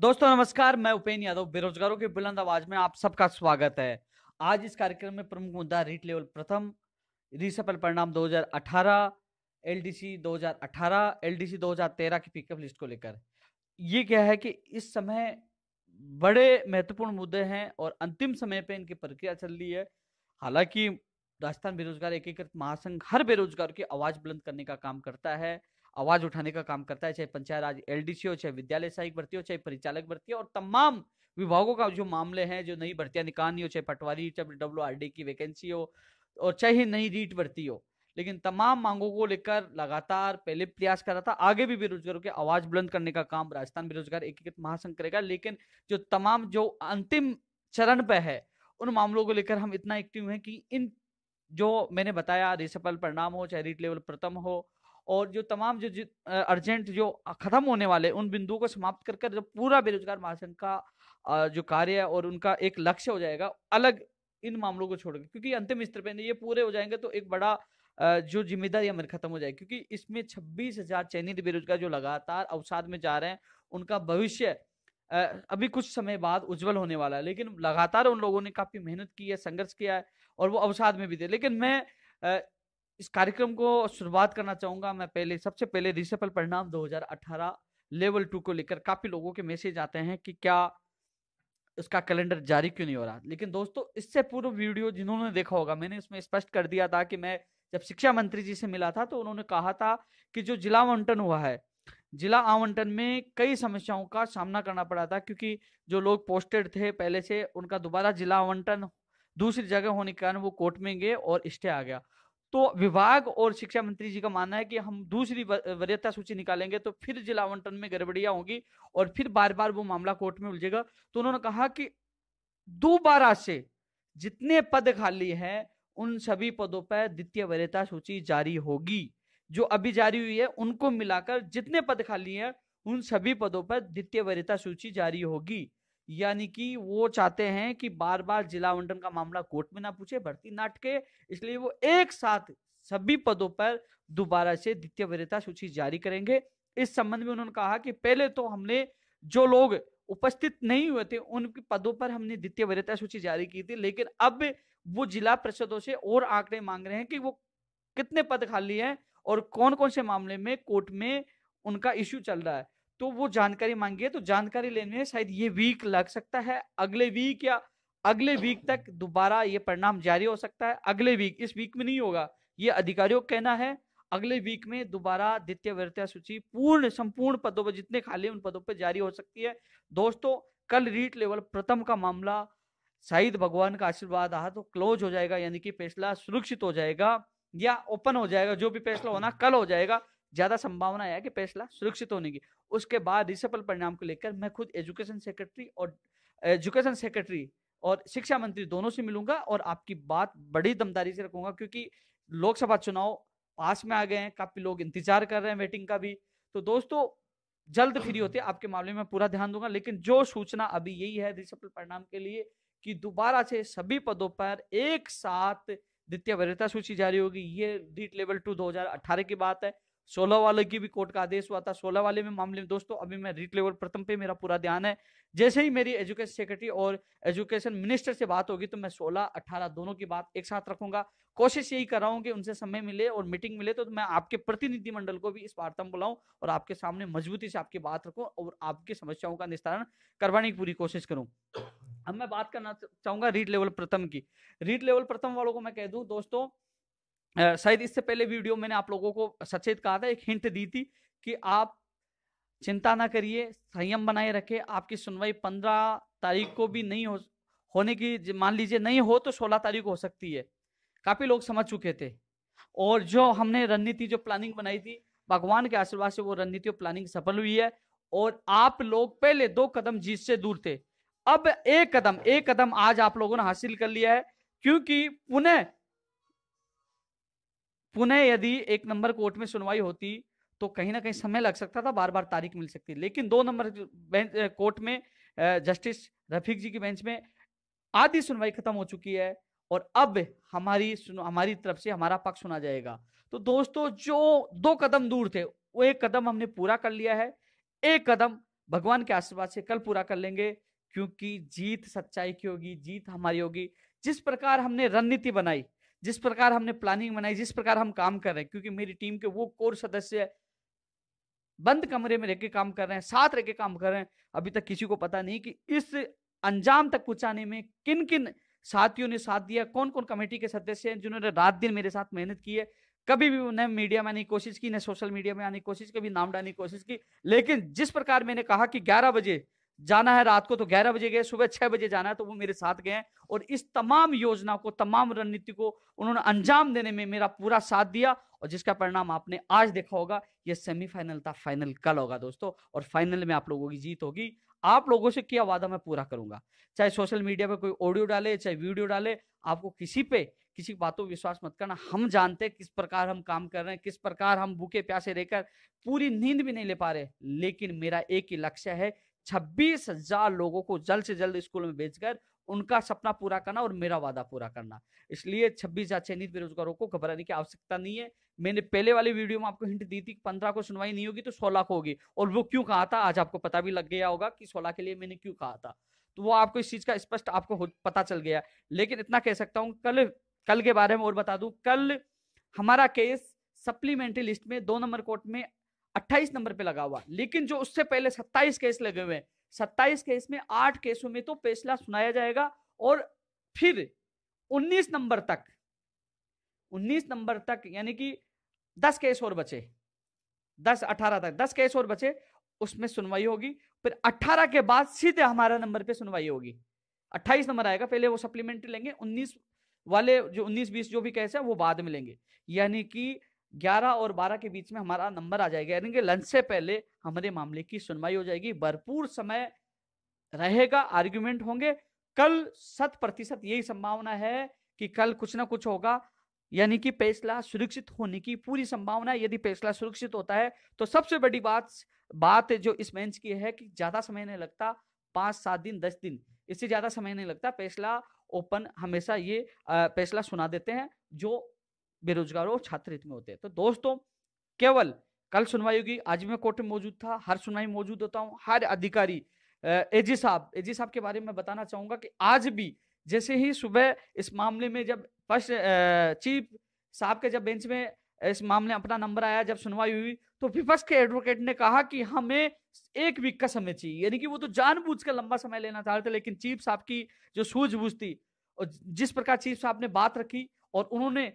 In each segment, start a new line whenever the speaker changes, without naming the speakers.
दोस्तों नमस्कार, मैं उपेन यादव बेरोजगारों की बुलंद आवाज में आप सबका स्वागत है। आज इस कार्यक्रम में प्रमुख मुद्दा रीट लेवल प्रथम, रीसफल परिणाम 2018, एलडीसी 2018, एलडीसी 2013 की पिकअप लिस्ट को लेकर। ये क्या है कि इस समय बड़े महत्वपूर्ण मुद्दे हैं और अंतिम समय पे इनकी प्रक्रिया चल रही है। हालांकि राजस्थान बेरोजगार एकीकृत महासंघ हर बेरोजगार की आवाज बुलंद करने का काम करता है, आवाज उठाने का काम करता है, चाहे पंचायत राज एलडीसी हो, चाहे विद्यालय सहायक भर्ती हो, चाहे परिचालक भर्ती हो, और तमाम विभागों का जो मामले हैं, जो नई भर्तियां निकालनी हो, चाहे पटवारी, चाहे डब्ल्यूआरडी की वैकेंसी हो और चाहे नई रीट भर्ती हो। लेकिन तमाम मांगों को लेकर लगातार पहले प्रयास कर रहा था, आगे भी बेरोजगारों की आवाज बुलंद करने का काम राजस्थान बेरोजगार एकीकृत महासंघ करेगा। लेकिन जो तमाम जो अंतिम चरण पे है, उन मामलों को लेकर हम इतना एक्टिव हैं कि इन जो मैंने बताया, रिसफल परिणाम हो, चाहे रीट लेवल प्रथम हो, और जो तमाम जो अर्जेंट जो खत्म होने वाले उन बिंदुओं को समाप्त कर कर जब पूरा बेरोजगार महासंघ का जो कार्य है और उनका एक लक्ष्य हो जाएगा अलग इन मामलों को छोड़कर, क्योंकि अंतिम स्तर पे ये पूरे हो जाएंगे तो एक बड़ा जो जिम्मेदारी हमारी खत्म हो जाएगी, क्योंकि इसमें 26,000 चयनित बेरोजगार जो लगातार अवसाद में जा रहे हैं, उनका भविष्य अभी कुछ समय बाद उज्जवल होने वाला है। लेकिन लगातार उन लोगों ने काफी मेहनत की है, संघर्ष किया है, और वो अवसाद में भी थे। लेकिन मैं इस कार्यक्रम को शुरुआत करना चाहूंगा। मैं पहले सबसे पहले रिसफल परिणाम 2018 लेवल 2 को लेकर काफी लोगों के मैसेज आते हैं कि क्या उसका कैलेंडर जारी क्यों नहीं हो रहा। लेकिन दोस्तों, इससे पूर्व वीडियो जिन्होंने देखा होगा, मैंने इसमें स्पष्ट कर दिया था कि मैं जब शिक्षा मंत्री जी से मिला था तो उन्होंने कहा था कि जो जिला आवंटन हुआ है, जिला आवंटन में कई समस्याओं का सामना करना पड़ा था, क्योंकि जो लोग पोस्टेड थे पहले से, उनका दोबारा जिला आवंटन दूसरी जगह होने के कारण वो कोर्ट में गए और स्टे आ गया। तो विभाग और शिक्षा मंत्री जी का मानना है कि हम दूसरी वरीयता सूची निकालेंगे तो फिर जिला आवंटन में गड़बड़ियां होंगी और फिर बार बार वो मामला कोर्ट में उलझेगा। तो उन्होंने कहा कि दोबारा से जितने पद खाली हैं उन सभी पदों पर द्वितीय वरीयता सूची जारी होगी। जो अभी जारी हुई है उनको मिलाकर जितने पद खाली हैं उन सभी पदों पर द्वितीय वरीयता सूची जारी होगी। यानी कि वो चाहते हैं कि बार बार जिला आवंटन का मामला कोर्ट में ना पूछे, भर्ती ना अटके, इसलिए वो एक साथ सभी पदों पर दोबारा से द्वितीय वरीयता सूची जारी करेंगे। इस संबंध में उन्होंने कहा कि पहले तो हमने जो लोग उपस्थित नहीं हुए थे उनके पदों पर हमने द्वितीय वरीयता सूची जारी की थी, लेकिन अब वो जिला परिषदों से और आंकड़े मांग रहे हैं कि वो कितने पद खाली हैं और कौन कौन से मामले में कोर्ट में उनका इश्यू चल रहा है। तो वो जानकारी मांगी है, तो जानकारी लेने में शायद ये वीक लग सकता है, अगले वीक या अगले वीक तक दोबारा ये परिणाम जारी हो सकता है। अगले वीक, इस वीक में नहीं होगा, ये अधिकारियों का कहना है। अगले वीक में दोबारा द्वितीय वरीयता सूची पूर्ण संपूर्ण पदों पर जितने खाली उन पदों पर जारी हो सकती है। दोस्तों, कल रीट लेवल प्रथम का मामला शायद भगवान का आशीर्वाद रहा तो क्लोज हो जाएगा, यानी कि फैसला सुरक्षित हो जाएगा या ओपन हो जाएगा। जो भी फैसला होना कल हो जाएगा, ज्यादा संभावना है कि फैसला सुरक्षित होने की। उसके बाद रिसफल परिणाम को लेकर मैं खुद एजुकेशन सेक्रेटरी और शिक्षा मंत्री दोनों से मिलूंगा और आपकी बात बड़ी दमदारी से रखूंगा, क्योंकि लोकसभा चुनाव पास में आ गए हैं, काफी लोग इंतजार कर रहे हैं, वेटिंग का भी। तो दोस्तों, जल्द फ्री होते आपके मामले में पूरा ध्यान दूंगा। लेकिन जो सूचना अभी यही है रिसफल परिणाम के लिए कि दोबारा से सभी पदों पर एक साथ द्वितीय वरीयता सूची जारी होगी। ये रीट लेवल 2 2018 की बात है। 16 वाले की भी कोर्ट का आदेश हुआ था, 16 वाले में मामले में। दोस्तों, अभी मैं रीट लेवल प्रथम पे मेरा पूरा ध्यान है। जैसे ही मेरी एजुकेशन सेक्रेटरी और एजुकेशन मिनिस्टर से बात होगी तो मैं 16 18 दोनों की बात एक साथ रखूंगा। कोशिश यही कर रहा हूं कि उनसे समय मिले और मीटिंग मिले तो मैं आपके प्रतिनिधि मंडल को भी इस वार्ता में बुलाऊं और आपके सामने मजबूती से आपकी बात रखूं और आपकी समस्याओं का निस्तारण करवाने की पूरी कोशिश करूं। अब मैं बात करना चाहूंगा रीट लेवल प्रथम की। रीट लेवल प्रथम वालों को मैं कह दूं दोस्तों, शायद इससे पहले वीडियो मैंने आप लोगों को सचेत कहा था, एक हिंट दी थी कि आप चिंता ना करिए, संयम बनाए रखे। आपकी सुनवाई 15 तारीख को भी नहीं होने की, मान लीजिए नहीं हो तो 16 तारीख को हो सकती है। काफी लोग समझ चुके थे और जो हमने रणनीति जो प्लानिंग बनाई थी, भगवान के आशीर्वाद से वो रणनीति और प्लानिंग सफल हुई है और आप लोग पहले 2 कदम जीत से दूर थे। अब एक कदम आज आप लोगों ने हासिल कर लिया है, क्योंकि पुनः पुनः यदि 1 नंबर कोर्ट में सुनवाई होती तो कहीं ना कहीं समय लग सकता था, बार बार तारीख मिल सकती। लेकिन 2 नंबर कोर्ट में जस्टिस रफीक जी की बेंच में आधी सुनवाई खत्म हो चुकी है और अब हमारी तरफ से हमारा पक्ष सुना जाएगा। तो दोस्तों, जो 2 कदम दूर थे वो 1 कदम हमने पूरा कर लिया है। 1 कदम भगवान के आशीर्वाद से कल पूरा कर लेंगे, क्योंकि जीत सच्चाई की होगी, जीत हमारी होगी। जिस प्रकार हमने रणनीति बनाई, जिस प्रकार हमने प्लानिंग बनाई, जिस प्रकार हम काम कर रहे हैं, क्योंकि मेरी टीम के वो कोर सदस्य बंद कमरे में रहकर काम कर रहे हैं, साथ रहकर काम कर रहे हैं। अभी तक किसी को पता नहीं कि इस अंजाम तक पहुंचाने में किन किन साथियों ने साथ दिया, कौन कौन कमेटी के सदस्य हैं जिन्होंने रात दिन मेरे साथ मेहनत की है। कभी भी उन्हें मीडिया में आने की कोशिश की, न सोशल मीडिया में आने की कोशिश, कभी नाम डालने की कोशिश की, लेकिन जिस प्रकार मैंने कहा कि 11 बजे जाना है रात को, तो 11 बजे गए, सुबह 6 बजे जाना है तो वो मेरे साथ गए, और इस तमाम योजना को, तमाम रणनीति को उन्होंने अंजाम देने में मेरा पूरा साथ दिया, और जिसका परिणाम आपने आज देखा होगा। ये सेमीफाइनल था, फाइनल कल होगा दोस्तों, और फाइनल में आप लोगों की जीत होगी। आप लोगों से किया वादा मैं पूरा करूंगा, चाहे सोशल मीडिया पे कोई ऑडियो डाले, चाहे वीडियो डाले, आपको किसी बातों पर विश्वास मत करना। हम जानते हैं किस प्रकार हम काम कर रहे हैं, किस प्रकार हम भूखे प्यासे रहकर पूरी नींद भी नहीं ले पा रहे, लेकिन मेरा एक ही लक्ष्य है, 26,000 लोगों को जल्द से जल्द स्कूल में भेजकर उनका सपना पूरा करना और मेरा वादा पूरा करना। इसलिए 26,000 चयनित बेरोजगारों को घबराने की आवश्यकता नहीं है। मैंने पहले वाली वीडियो में आपको हिंट दी थी कि 15 को सुनवाई नहीं होगी तो 16 को होगी, और वो क्यों कहा था आज आपको पता भी लग गया होगा कि 16 के लिए मैंने क्यों कहा था। तो वो आपको इस चीज का स्पष्ट आपको पता चल गया। लेकिन इतना कह सकता हूं, कल के बारे में और बता दूं, कल हमारा केस सप्लीमेंट्री लिस्ट में 2 नंबर कोर्ट में 28 नंबर पे लगा हुआ, लेकिन जो उससे पहले 27 केस लगे हुए हैं, 27 केस में 8 केसों में तो फैसला सुनाया जाएगा, और फिर 19 नंबर तक यानी कि 10 केस और बचे, 18 तक 10 केस और बचे, उसमें सुनवाई होगी। फिर 18 के बाद सीधे हमारा नंबर पे सुनवाई होगी। 28 नंबर आएगा, पहले वो सप्लीमेंट्री लेंगे, 19 वाले जो 19-20 जो भी केस है वो बाद में लेंगे, यानी कि 11 और 12 के बीच में हमारा नंबर आ जाएगा, यानी कि लंच से पहले हमारे मामले की सुनवाई हो जाएगी। भरपूर समय रहेगा, आर्ग्यूमेंट होंगे। कल 100% यही संभावना है कि कल कुछ ना कुछ होगा, यानी कि फैसला सुरक्षित होने की पूरी संभावना है। यदि फैसला सुरक्षित होता है तो सबसे बड़ी बात जो इस बेंच की है कि ज्यादा समय नहीं लगता, 5-7 दिन 10 दिन, इससे ज्यादा समय नहीं लगता। फैसला ओपन हमेशा ये फैसला सुना देते हैं जो बेरोजगारों और छात्र हित में होते हैं। तो दोस्तों, केवल कल सुनवाई होगी, आज मैं कोर्ट में मौजूद था, हर सुनवाई मौजूद होता हूं, हर अधिकारी। एजी साहब के बारे में बताना चाहूंगा कि आज भी जैसे ही सुबह इस मामले में जब फर्स्ट चीफ साहब के जब बेंच में इस मामले अपना नंबर आया, जब सुनवाई हुई, तो विपक्ष के एडवोकेट ने कहा कि हमें 1 वीक का समय चाहिए, यानी कि वो तो जानबूझकर लंबा समय लेना चाह रहे थे। लेकिन चीफ साहब की जो सूझबूझ थी और जिस प्रकार चीफ साहब ने बात रखी, और उन्होंने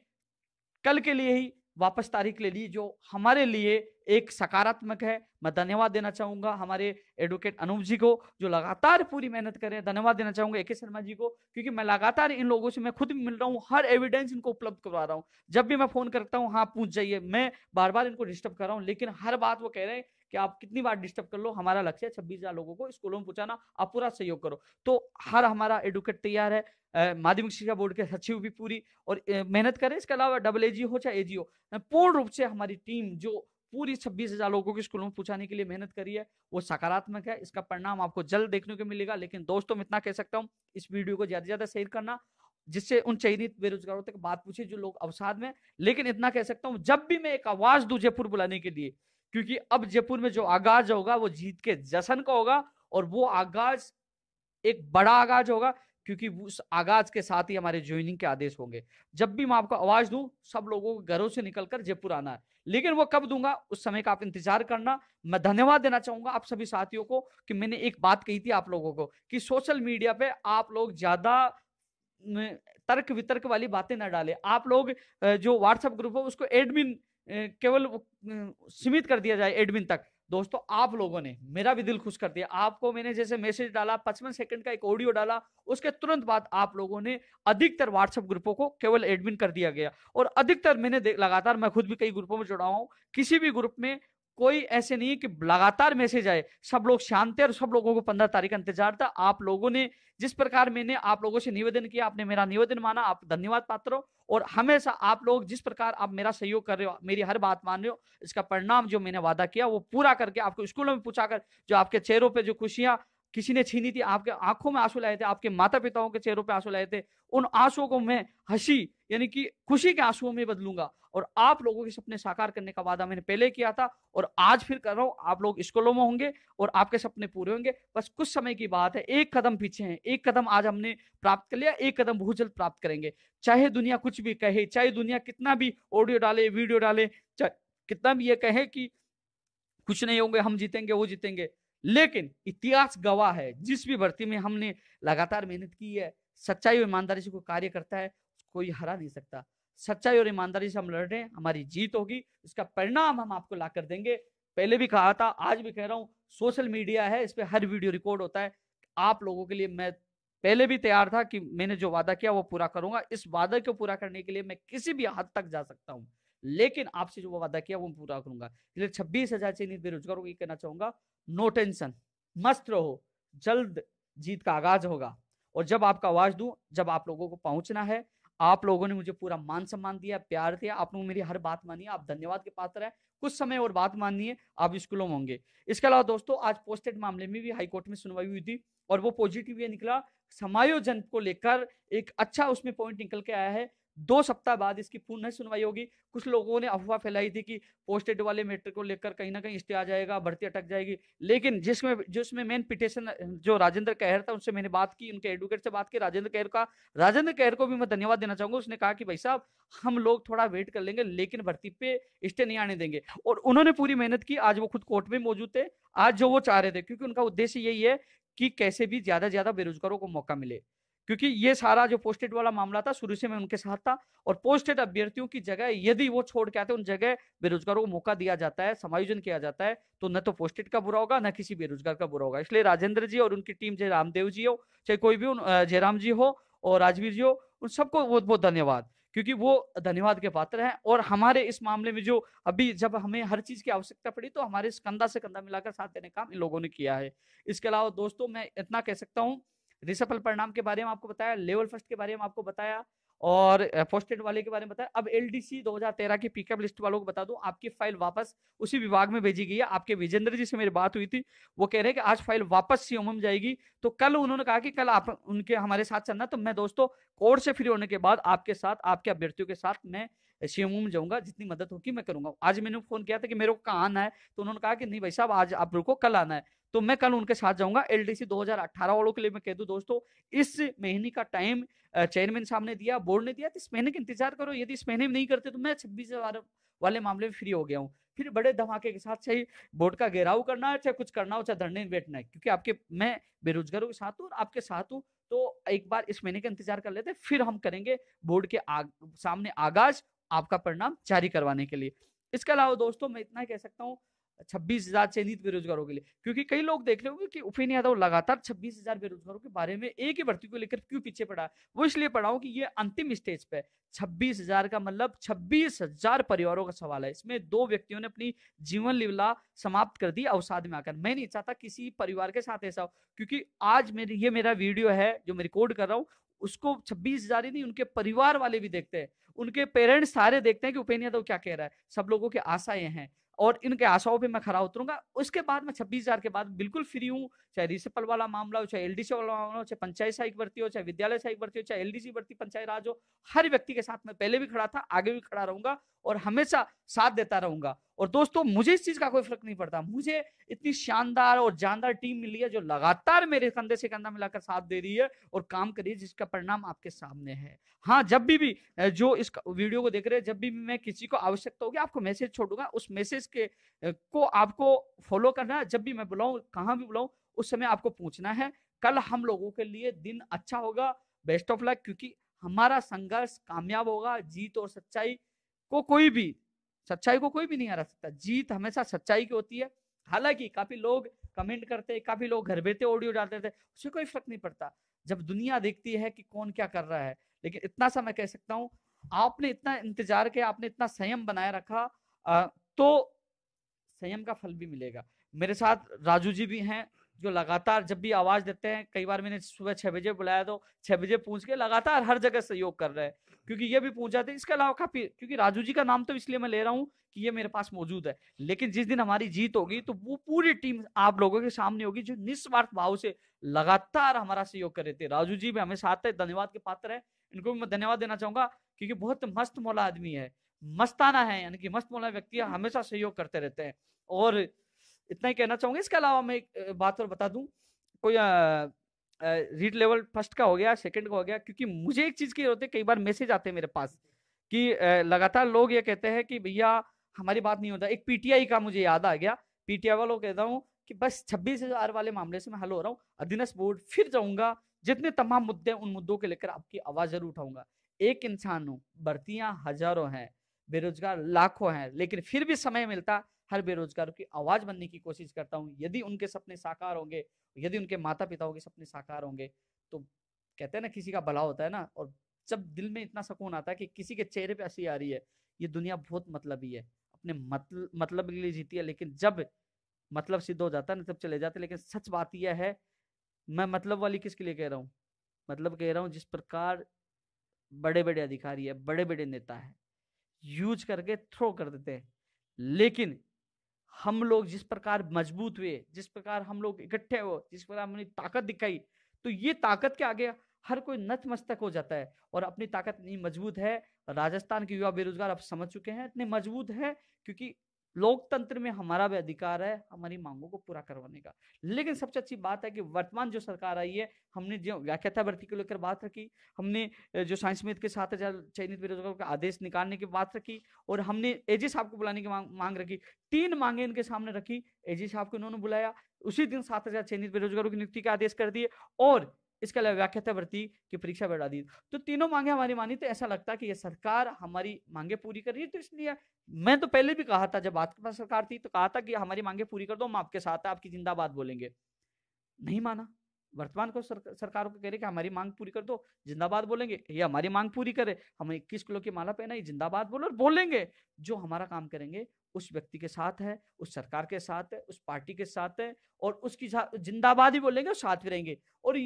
कल के लिए ही वापस तारीख ले ली, जो हमारे लिए एक सकारात्मक है। मैं धन्यवाद देना चाहूंगा हमारे एडवोकेट अनूप जी को, जो लगातार पूरी मेहनत कर रहे हैं। धन्यवाद देना चाहूंगा AK शर्मा जी को, क्योंकि मैं लगातार इन लोगों से मैं खुद भी मिल रहा हूँ, हर एविडेंस इनको उपलब्ध करवा रहा हूँ। जब भी मैं फोन करता हूँ, हाँ पूछ जाइए, मैं बार बार इनको डिस्टर्ब कर रहा हूँ, लेकिन हर बात वो कह रहे हैं कि आप कितनी बार डिस्टर्ब कर लो, हमारा लक्ष्य है 26,000 लोगों को स्कूलों में पहुंचाना, आप पूरा सहयोग करो। तो हर हमारा एडवोकेट तैयार है। माध्यमिक शिक्षा बोर्ड के सचिव भी पूरी और मेहनत करें। इसके अलावा AG हो चाहे AG हो, पूर्ण रूप से हमारी टीम जो पूरी 26,000 लोगों को स्कूलों में पहुंचाने के लिए मेहनत करी है, वो सकारात्मक है। इसका परिणाम आपको जल्द देखने को मिलेगा। लेकिन दोस्तों, मैं इतना कह सकता हूं, इस वीडियो को ज्यादा से ज्यादा शेयर करना, जिससे उन चयनित बेरोजगारों तक बात पूछे जो लोग अवसाद में। लेकिन इतना कह सकता हूं, जब भी मैं एक आवाज दूं जयपुर बुलाने के लिए, क्योंकि अब जयपुर में जो आगाज होगा वो जीत के जश्न का होगा, और वो आगाज एक बड़ा आगाज होगा, क्योंकि उस आगाज के साथ ही हमारे ज्वाइनिंग के आदेश होंगे। जब भी मैं आपको आवाज दूं, सब लोगों को घरों से निकलकर जयपुर आना है, लेकिन वो कब दूंगा उस समय का आप इंतजार करना। मैं धन्यवाद देना चाहूंगा आप सभी साथियों को कि मैंने एक बात कही थी आप लोगों को कि सोशल मीडिया पे आप लोग ज्यादा तर्क वितर्क वाली बातें ना डालें। आप लोग जो व्हाट्सएप ग्रुप है उसको एडमिन केवल सीमित कर दिया जाए, एडमिन तक। दोस्तों, आप लोगों ने मेरा भी दिल खुश कर दिया। आपको मैंने जैसे मैसेज डाला, 55 सेकंड का एक ऑडियो डाला, उसके तुरंत बाद आप लोगों ने अधिकतर व्हाट्सएप ग्रुपों को केवल एडमिन कर दिया गया। और अधिकतर मैंने लगातार, मैं खुद भी कई ग्रुपों में जुड़ा हूं, किसी भी ग्रुप में कोई ऐसे नहीं है कि लगातार मैसेज आए। सब लोग शांत थे और सब लोगों को 15 तारीख का इंतजार था। आप लोगों ने जिस प्रकार मैंने आप लोगों से निवेदन किया, आपने मेरा निवेदन माना, आप धन्यवाद पात्र हो। और हमेशा आप लोग जिस प्रकार आप मेरा सहयोग कर रहे हो, मेरी हर बात मान रहे हो, इसका परिणाम जो मैंने वादा किया वो पूरा करके आपको स्कूलों में पूछाकर जो आपके चेहरों पे जो खुशियां किसी ने छीनी थी, आपके आंखों में आंसू लाए थे, आपके माता पिताओं के चेहरों पे आंसू लाए थे, उन आंसुओं को मैं हंसी यानी कि खुशी के आंसुओं में बदलूंगा। और आप लोगों के सपने साकार करने का वादा मैंने पहले किया था और आज फिर कर रहा हूं। आप लोग स्कूलों में होंगे और आपके सपने पूरे होंगे, बस कुछ समय की बात है। एक कदम पीछे है, एक कदम आज हमने प्राप्त कर लिया, एक कदम बहुत जल्द प्राप्त करेंगे। चाहे दुनिया कुछ भी कहे, चाहे दुनिया कितना भी ऑडियो डाले, वीडियो डाले, चाहे कितना भी ये कहे कि कुछ नहीं होंगे, हम जीतेंगे, वो जीतेंगे, लेकिन इतिहास गवाह है, जिस भी भर्ती में हमने लगातार मेहनत की है, सच्चाई और ईमानदारी से कोई कार्य करता है, कोई हरा नहीं सकता। सच्चाई और ईमानदारी से हम लड़ रहे हैं, हमारी जीत होगी, इसका परिणाम हम आपको ला कर देंगे। पहले भी कहा था, आज भी कह रहा हूं, सोशल मीडिया है, इस पर हर वीडियो रिकॉर्ड होता है। आप लोगों के लिए मैं पहले भी तैयार था कि मैंने जो वादा किया वो पूरा करूंगा। इस वादे को पूरा करने के लिए मैं किसी भी हद तक जा सकता हूं, लेकिन आपसे जो वादा किया वो पूरा करूंगा। इसलिए 26,000 चयनित बेरोजगारों को ये कहना चाहूंगा, नो टेंशन, मस्त रहो, जल्द जीत का आगाज होगा। और जब आपका आवाज दूं, जब आप लोगों को पहुंचना है, आप लोगों ने मुझे पूरा मान सम्मान दिया, प्यार दिया, आप लोगों मेरी हर बात मानी, आप धन्यवाद के पात्र हैं। कुछ समय और बात माननी है, आप स्कूलों में होंगे। इसके अलावा दोस्तों, आज पोस्टेड मामले में भी हाईकोर्ट में सुनवाई हुई थी और वो पॉजिटिव ये निकला, समायोजन को लेकर एक अच्छा उसमें पॉइंट निकल के आया है। 2 सप्ताह बाद इसकी पुनः सुनवाई होगी। कुछ लोगों ने अफवाह फैलाई थी कि पोस्टेड वाले मैटर को लेकर कहीं ना कहीं स्टे आ जाएगा, भर्ती अटक जाएगी, लेकिन जिसमें मेन पिटिशन जो राजेंद्र कहर था, उनसे मैंने बात की, उनके एडवोकेट से बात की, राजेंद्र कहर को भी मैं धन्यवाद देना चाहूंगा। उसने कहा कि भाई साहब, हम लोग थोड़ा वेट कर लेंगे, लेकिन भर्ती पे स्टे नहीं आने देंगे। और उन्होंने पूरी मेहनत की, आज वो खुद कोर्ट में मौजूद थे, आज जो वो चाह रहे थे, क्योंकि उनका उद्देश्य यही है कि कैसे भी ज्यादा से ज्यादा बेरोजगारों को मौका मिले। क्योंकि ये सारा जो पोस्टेड वाला मामला था, शुरू से मैं उनके साथ था, और पोस्टेड अभ्यर्थियों की जगह यदि वो छोड़ के आते, उन जगह बेरोजगारों को मौका दिया जाता है, समायोजन किया जाता है, तो न तो पोस्टेड का बुरा होगा, न किसी बेरोजगार का बुरा होगा। इसलिए राजेंद्र जी और उनकी टीम, चाहे रामदेव जी हो, चाहे कोई भी, जयराम जी हो और राजवीर जी हो, उन सबको बहुत बहुत धन्यवाद, क्योंकि वो धन्यवाद के पात्र हैं। और हमारे इस मामले में जो अभी जब हमें हर चीज की आवश्यकता पड़ी, तो हमारे कंधा से कंधा मिलाकर साथ देने का काम इन लोगों ने किया है। इसके अलावा दोस्तों, मैं इतना कह सकता हूं, रिसफल परिणाम के बारे में आपको बताया, लेवल फर्स्ट के बारे में आपको बताया, और पोस्टेड वाले के बारे में बताया। अब एलडीसी 2013 की पिकअप लिस्ट वालों को बता दूं, आपकी फाइल वापस उसी विभाग में भेजी गई है। आपके विजेंद्र जी से मेरी बात हुई थी, वो कह रहे हैं कि आज फाइल वापस सीएमओ में जाएगी। तो कल उन्होंने कहा कि कल आप उनके हमारे साथ चलना। तो मैं दोस्तों, कोर्ट से फ्री होने के बाद आपके साथ, आपके अभ्यर्थियों के साथ मैं सीएमओ में जाऊंगा, जितनी मदद होगी मैं करूंगा। आज मैंने फोन किया था कि मेरे को कहाँ आना है, तो उन्होंने कहा कि नहीं भाई साहब, आज आप रुको, कल आना है। तो मैं कल उनके साथ जाऊंगा। एलडीसी 2018 वालों के लिए मैं कह दूं दोस्तों, इस महीने का टाइम चेयरमैन साहब ने दिया, बोर्ड ने दिया, तो इस महीने का इंतजार करो। यदि इस महीने में नहीं करते, तो मैं 26,000 वाले मामले में फ्री हो गया हूँ। फिर बड़े धमाके के साथ, चाहे बोर्ड का घेराव करना है, चाहे कुछ करना हो, चाहे धरने में बैठना है, क्योंकि आपके मैं बेरोजगारों के साथ हूँ और आपके साथ हूँ। तो एक बार इस महीने का इंतजार कर लेते, फिर हम करेंगे बोर्ड के सामने आगाज, आपका परिणाम जारी करवाने के लिए। इसके अलावा दोस्तों, मैं इतना कह सकता हूँ, 26,000 चयनित बेरोजगारों के लिए, क्योंकि कई लोग देख रहे होंगे कि उपेंद्र यादव लगातार 26,000 बेरोजगारों के बारे में, एक ही भर्ती को लेकर क्यों पीछे पड़ा है। वो इसलिए पड़ा हूं कि ये अंतिम स्टेज पे 26,000 का मतलब 26,000 परिवारों का सवाल है। इसमें 2 व्यक्तियों ने अपनी जीवन लीला समाप्त कर दी अवसाद में आकर। मैं नहीं चाहता किसी परिवार के साथ ऐसा हो, क्योंकि आज ये मेरा वीडियो है जो मैं रिकॉर्ड कर रहा हूँ, उसको 26,000 ही नहीं, उनके परिवार वाले भी देखते हैं, उनके पेरेंट्स सारे देखते हैं कि उपेंद्र यादव क्या कह रहा है। सब लोगों की आशाएं हैं और इनके आशाओं पे मैं खरा उतरूंगा। उसके बाद मैं 26,000 के बाद बिल्कुल फ्री हूँ, चाहे रिसपल वाला मामला हो, चाहे एलडीसी वाला मामला हो, चाहे पंचायत सहायक भर्ती हो, चाहे विद्यालय सहायक भर्ती हो, चाहे एलडीसी भर्ती, पंचायत राज हो, हर व्यक्ति के साथ मैं पहले भी खड़ा था, आगे भी खड़ा रहूंगा और हमेशा साथ देता रहूंगा। और दोस्तों, मुझे इस चीज का कोई फर्क नहीं पड़ता, मुझे इतनी शानदार और जानदार टीम मिली है जो लगातार मेरे कंधे से कंधा मिलाकर साथ दे रही है और काम कर रही है, जिसका परिणाम आपके सामने है। हाँ, जब भी जो इस वीडियो को देख रहे हैं, जब भी मैं किसी को आवश्यकता होगी, आपको मैसेज छोड़ूंगा, उस मैसेज के को आपको फॉलो करना है। जब भी मैं बुलाऊं, कहां भी बुलाऊं, उस समय आपको पूछना है। कल हम लोगों के लिए दिन अच्छा होगा। बेस्ट ऑफ लक, क्योंकि हमारा संघर्ष कामयाब होगा। जीत और सच्चाई को कोई भी नहीं हरा सकता। जीत हमेशा सच्चाई की होती है। हालांकि काफी लोग कमेंट करते, काफी लोग घर बैठे ऑडियो डालते थे, उससे कोई फर्क नहीं पड़ता जब दुनिया देखती है कि कौन क्या कर रहा है। लेकिन इतना सा मैं कह सकता हूं, आपने इतना इंतजार किया, आपने इतना संयम बनाए रखा, तो संयम का फल भी मिलेगा। मेरे साथ राजू जी भी हैं, जो लगातार जब भी आवाज देते हैं, कई बार मैंने सुबह 6 बजे बुलाया तो 6 बजे पूछ के लगातार हर जगह सहयोग कर रहे हैं, क्योंकि ये भी पूछा था। इसके अलावा काफी, क्योंकि राजू जी का नाम तो इसलिए मैं ले रहा हूँ कि ये मेरे पास मौजूद है, लेकिन जिस दिन हमारी जीत होगी तो वो पूरी टीम आप लोगों के सामने होगी, जो निस्वार्थ भाव से लगातार हमारा सहयोग कर रहे थे। राजू जी भी हमेशा आते हैं, धन्यवाद के पात्र है, इनको भी मैं धन्यवाद देना चाहूंगा, क्योंकि बहुत मस्त मौला आदमी है, मस्ताना है, यानी कि मस्त मौला व्यक्ति है, हमेशा सहयोग करते रहते हैं। और इतना ही कहना चाहूंगा। इसके अलावा मैं एक बात और बता दूं, कोई रीड लेवल फर्स्ट का हो गया, सेकंड का हो गया, क्योंकि मुझे एक चीज की होती है, कई बार मैसेज आते हैं मेरे पास कि लगातार लोग ये कहते हैं कि भैया हमारी बात नहीं होता। एक पीटीआई का मुझे याद आ गया, पीटीआई वालों कहता हूँ कि बस 26,000 वाले मामले से मैं हल हो रहा हूँ, अधीनस्थ बोर्ड फिर जाऊंगा, जितने तमाम मुद्दे, उन मुद्दों के लेकर आपकी आवाज जरूर उठाऊंगा। एक इंसान हूं, भर्तियां हजारों हैं, बेरोजगार लाखों हैं, लेकिन फिर भी समय मिलता हर बेरोजगार की आवाज बनने की कोशिश करता हूं। यदि उनके सपने साकार होंगे, यदि उनके माता पिताओं के सपने साकार होंगे, तो कहते हैं ना किसी का भला होता है ना, और जब दिल में इतना सुकून आता है कि किसी के चेहरे पे हंसी आ रही है, ये दुनिया बहुत मतलबी है, अपने मतलब के लिए जीती है, लेकिन जब मतलब सिद्ध हो जाता है ना तब चले जाते। लेकिन सच बात यह है, मैं मतलब वाली किसके लिए कह रहा हूँ, मतलब कह रहा हूँ जिस प्रकार बड़े बड़े अधिकारी है, बड़े बड़े नेता है, यूज करके थ्रो कर देते हैं, लेकिन हम लोग जिस प्रकार मजबूत हुए, जिस प्रकार हम लोग इकट्ठे हो, जिस प्रकार हमने ताकत दिखाई, तो ये ताकत के आगे हर कोई नतमस्तक हो जाता है। और अपनी ताकत इतनी मजबूत है, राजस्थान के युवा बेरोजगार अब समझ चुके हैं, इतने मजबूत है, क्योंकि लोकतंत्र में हमारा भी अधिकार है हमारी मांगों को पूरा करवाने का। लेकिन सबसे अच्छी बात है कि वर्तमान जो सरकार आई है, हमने जो व्याख्याता भर्ती को लेकर बात रखी, हमने जो साइंस में के 7,000 चयनित बेरोजगारों का आदेश निकालने की बात रखी, और हमने एजी साहब को बुलाने की मांग रखी। 3 मांगे इनके सामने रखी, एजी साहब को इन्होंने बुलाया, उसी दिन 7,000 चयनित बेरोजगारों की नियुक्ति के आदेश कर दिए, और इसके अलावा व्याख्याता भर्ती की परीक्षा बढ़ा दी। तो तीनों मांगे हमारी मानी, तो ऐसा लगता है कि यह सरकार हमारी मांगे पूरी कर रही है। तो इसलिए मैं तो पहले भी कहा था, जब आपके पास सरकार थी तो कहा था कि हमारी मांगे पूरी कर दो, हम आपके साथ है, आपकी जिंदाबाद बोलेंगे। नहीं माना। वर्तमान को सरकारों को कह रहे कि हमारी मांग पूरी कर दो, जिंदाबाद बोलेंगे। ये हमारी मांग पूरी करे, हमें 21 किलो की माला पहनाई, जिंदाबाद बोलो, और बोलेंगे जो हमारा काम करेंगे उस व्यक्ति के साथ है, उस सरकार के साथ है, उस पार्टी के साथ है, और उसकी जिंदाबाद ही बोलेंगे और साथ भी रहेंगे। और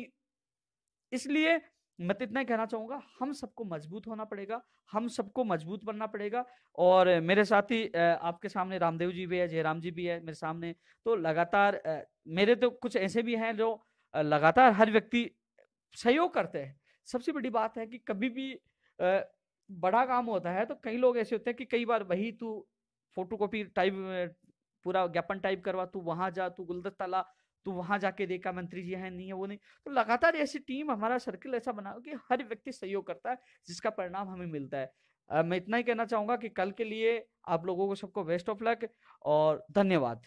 इसलिए मैं तो इतना ही कहना चाहूंगा, हम सबको मजबूत होना पड़ेगा, हम सबको मजबूत बनना पड़ेगा। और मेरे साथ ही आपके सामने रामदेव जी भी है, जयराम जी भी है मेरे सामने, तो लगातार मेरे तो कुछ ऐसे भी हैं जो लगातार हर व्यक्ति सहयोग करते हैं। सबसे बड़ी बात है कि कभी भी बड़ा काम होता है तो कई लोग ऐसे होते हैं कि कई बार वही तू फोटोकॉपी टाइप पूरा ज्ञापन टाइप करवा, तू वहां जा, तू गुलदस्ता ला, तू वहां जाके देखा मंत्री जी है नहीं है वो नहीं। तो लगातार ऐसी टीम, हमारा सर्किल ऐसा बना कि हर व्यक्ति सहयोग करता है, जिसका परिणाम हमें मिलता है। मैं इतना ही कहना चाहूंगा कि कल के लिए आप लोगों को सबको बेस्ट ऑफ लक और धन्यवाद।